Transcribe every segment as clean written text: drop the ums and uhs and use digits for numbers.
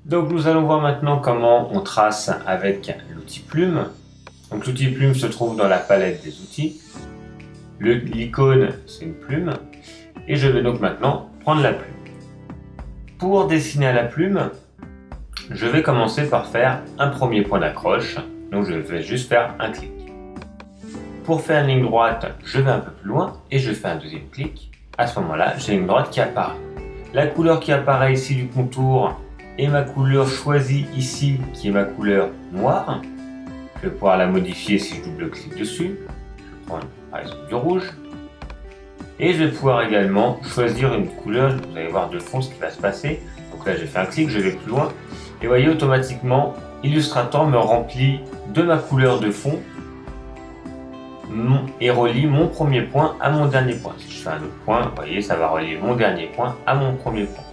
Donc nous allons voir maintenant comment on trace avec l'outil plume. Donc l'outil plume se trouve dans la palette des outils. L'icône, c'est une plume. Et je vais donc maintenant prendre la plume. Pour dessiner à la plume, je vais commencer par faire un premier point d'accroche. Donc je vais juste faire un clic. Pour faire une ligne droite, je vais un peu plus loin et je fais un deuxième clic. À ce moment-là, j'ai une droite qui apparaît. La couleur qui apparaît ici du contour est ma couleur choisie ici, qui est ma couleur noire. Je vais pouvoir la modifier si je double-clique dessus. Je prends par exemple du rouge. Et je vais pouvoir également choisir une couleur. Vous allez voir de fond ce qui va se passer. Donc là, j'ai fait un clic, je vais plus loin. Et vous voyez, automatiquement, Illustrator me remplit de ma couleur de fond et relie mon premier point à mon dernier point. Si je fais un autre point, vous voyez, ça va relier mon dernier point à mon premier point.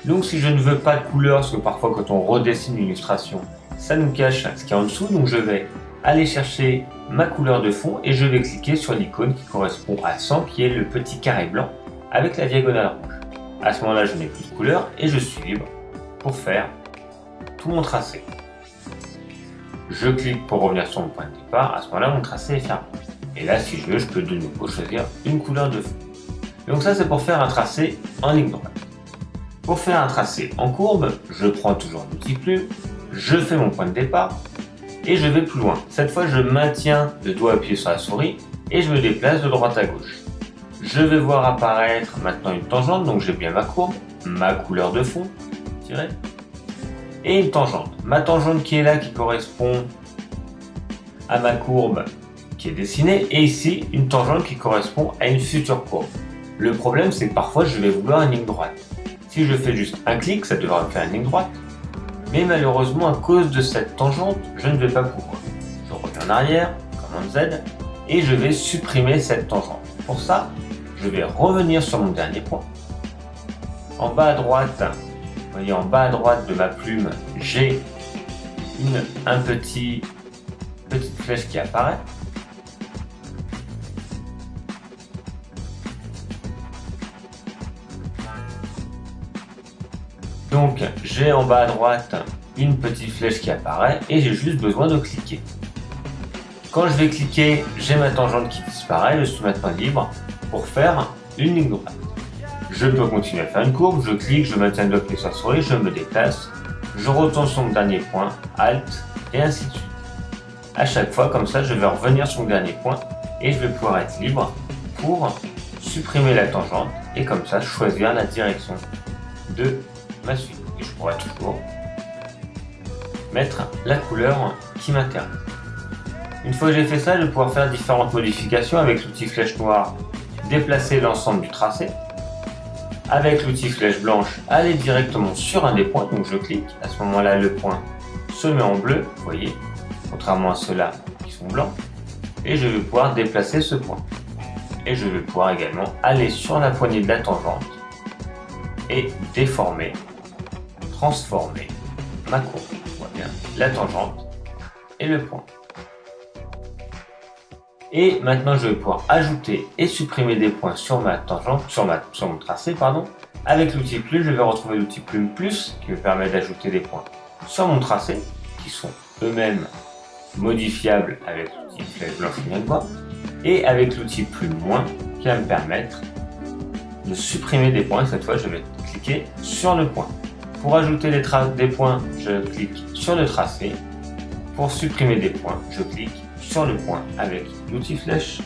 Donc si je ne veux pas de couleur, parce que parfois quand on redessine une illustration, ça nous cache ce qu'il y a en dessous, donc je vais aller chercher ma couleur de fond et je vais cliquer sur l'icône qui correspond à 100, qui est le petit carré blanc avec la diagonale rouge. À ce moment-là, je n'ai plus de couleur et je suis libre pour faire tout mon tracé. Je clique pour revenir sur mon point de départ, à ce moment-là, mon tracé est fermé. Et là, si je veux, je peux de nouveau choisir une couleur de fond. Donc ça, c'est pour faire un tracé en ligne droite. Pour faire un tracé en courbe, je prends toujours l'outil plume, je fais mon point de départ et je vais plus loin. Cette fois, je maintiens le doigt appuyé sur la souris et je me déplace de droite à gauche. Je vais voir apparaître maintenant une tangente, donc j'ai bien ma courbe, ma couleur de fond, tirée, et une tangente. Ma tangente qui est là, qui correspond à ma courbe qui est dessinée, et ici une tangente qui correspond à une future courbe. Le problème, c'est que parfois je vais vouloir une ligne droite. Si je fais juste un clic, ça devrait me faire une ligne droite. Mais malheureusement, à cause de cette tangente, je ne vais pas pouvoir. Je reviens en arrière, commande Z, et je vais supprimer cette tangente. Pour ça, je vais revenir sur mon dernier point. En bas à droite, vous voyez, en bas à droite de ma plume, j'ai une petite flèche qui apparaît. Donc j'ai en bas à droite une petite flèche qui apparaît et j'ai juste besoin de cliquer. Quand je vais cliquer, j'ai ma tangente qui disparaît, je suis maintenant libre pour faire une ligne droite. Je peux continuer à faire une courbe, je clique, je maintiens le doigt appuyé sur la souris, je me déplace, je retourne sur mon dernier point, Alt, et ainsi de suite. À chaque fois, comme ça, je vais revenir sur mon dernier point et je vais pouvoir être libre pour supprimer la tangente et comme ça choisir la direction de ma suite. Et je pourrais toujours mettre la couleur qui m'intéresse. Une fois que j'ai fait ça, je vais pouvoir faire différentes modifications avec l'outil flèche noire, déplacer l'ensemble du tracé. Avec l'outil flèche blanche, aller directement sur un des points, donc je clique. À ce moment-là, le point se met en bleu, vous voyez, contrairement à ceux-là qui sont blancs. Et je vais pouvoir déplacer ce point. Et je vais pouvoir également aller sur la poignée de la tangente et déformer, transformer ma courbe. On voit bien la tangente et le point. Et maintenant, je vais pouvoir ajouter et supprimer des points sur ma tangente, sur mon tracé, pardon. Avec l'outil plume, je vais retrouver l'outil plume plus qui me permet d'ajouter des points sur mon tracé, qui sont eux-mêmes modifiables avec l'outil flèche blanche qu'on vient de voir, et avec l'outil plume moins qui va me permettre de supprimer des points. Cette fois, je vais cliquer sur le point. Pour ajouter des points, je clique sur le tracé. Pour supprimer des points, je clique sur le point avec l'outil flèche